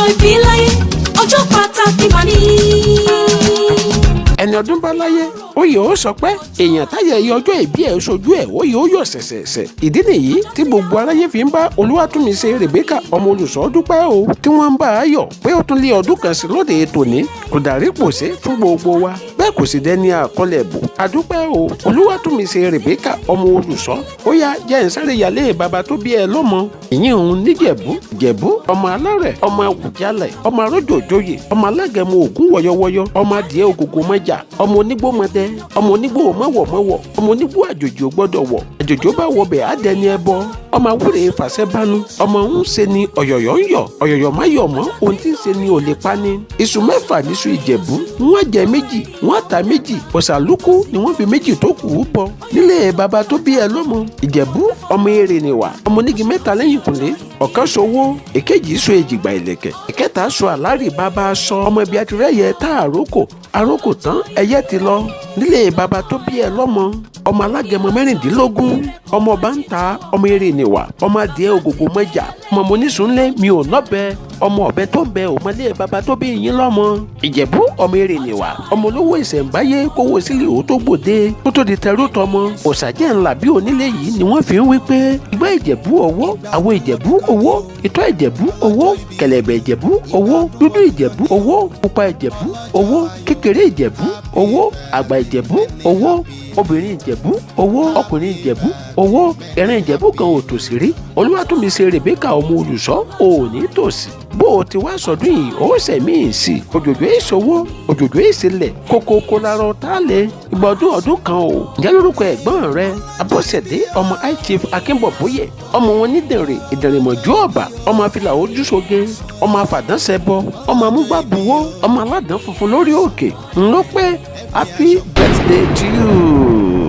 ọjọ́ ìbí láyé ọjọ́ pàtàkì mà ní. ẹni ọdún bá láyé oyè ó sọ pé èèyàn táyẹyẹ ọjọ́ ìbí ẹ̀ sojú ẹ̀ oyè ó yọ̀ ṣẹ̀ṣẹ̀ṣẹ̀. ìdí nìyí tí gbogbo aráyé fi ń bá Olúwatúnmiṣe Rebecca ọmọ Olùṣọ́ dúpẹ́ o, tí wọ́n ń bá a yọ̀ pé ó tún lé ọdún kan sí lóde tòní. kò dàrí pòṣé fún gbogbo wa, bẹ́ẹ̀ kò sì dẹni àkọlẹ̀ bò. àdúpẹ́ o Olúwatúnmiṣe Rebecca ọmọ Olùṣọ́, ó yá jẹ́ ìsáré yàlé bàbá tó bí ẹ lọ́mọ. ìyín òun níjẹ̀bú ọmọ alárẹ̀, ọmọ àwùjalẹ̀, ọmọ arójòjòyè, ọmọ alágẹmọ ògún wọyọwọyọ, ọmọ adìẹ ògògò mọ́jà, ọmọ onígbòmọdẹ, ọmọ onígbò mọ́wọ̀mọ́wọ̀, ọmọ onígbò àjòjì ò gbọ́dọ̀ wọ̀, àjòjì ó bá wọ bẹ̀ á dẹni ẹbọ, ọmọ awúrè fàṣẹ bánu, ọmọ ń ṣe ni ọ̀yọ̀yọ̀ ń yọ̀, ọ̀yọ̀yọ̀ má yọ̀ mọ́, ohun tí ń ṣe ni ò lè pa ni. iṣu mẹ́fà níṣu Ìjẹ̀bú, wọ́n jẹ méjì, wọ́n ta méjì, òṣàlùkù ni wọ́n fi méjì tó kù ú bọ. nílé bàbá tó bí ẹ lọ́mọ Ìjẹ̀bú, ọmọ èrè nìwà, ọmọ onígi mẹ́ta lẹ́yìn kùnlé, ọ̀kan ṣowó, èkejì so èjìgbà ìlẹ̀kẹ̀, ìkẹta so àlárì bàbá aṣọ, ọmọ ibi àtirẹ́yẹ tá àrókò tán ẹyẹ ti lọ. nílé bàbá tó bí ẹ lọ́mọ ọmọ alágẹmọ mẹ́rìndínlógún, ọmọ ọba ń ta, ọmọ eré nìwà, ọmọ adìẹ ògògò mọ́jà, ọmọ monísùnlé mi ò nọ́bẹ, ọmọ ọ̀bẹ tó ń bẹ òmọlé bàbá tó bí yín lọ́mọ. Ìjẹ̀bú ọmọ eré nìwà, ọmọ olówó ìṣẹ̀ǹbáyé kówó sílẹ̀ ó tó gbòde kó tó di tẹrú tọmọ. òṣàjẹ́ ńlá bí onílé yìí ni wọ́n fi ń wí pé igbá Ìjẹ̀bú owó, àwo Ìjẹ̀bú owó, ìtọ́ Ìjẹ̀bú owó, kẹ̀lẹ̀bẹ̀ Ìjẹ̀bú owó, dúdú Ìjẹ̀bú owó, pupa Ìjẹ̀bú owó, kékeré Ìjẹ̀bú owó, àgbà Ìjẹ̀bú owó, obìnrin Ìjẹ̀bú owó, ọkùnrin Ìjẹ̀bú owó, ẹran Ìjẹ̀bú kan ò tòsí rí. Olúwatúnmiṣe Rebecca ọmọ Olùṣọ́ ò ní tòsí. bó o ti wá sọdún yìí ó sẹ̀mí ìsì, òjòjò ìṣòwò, òjòjò ìṣẹ̀lẹ̀, kókó larọ tá a lè ìgbọ̀dún ọdún kan o. ǹjẹ́ lórúkọ ẹ̀gbọ́n rẹ Abọ́sẹ̀dé ọmọ High Chief Akínbọ̀bóyè, ọmọ wọn nídìnrè ìdìrìmọ̀jú ọ̀bà, ọmọ afilà ojúṣoge, ọmọ afàdánsẹ́bọ, ọmọ amúgbàbúwọ́, ọmọ aládàn funfun lórí òkè ńlọpẹ́ happy birthday to you.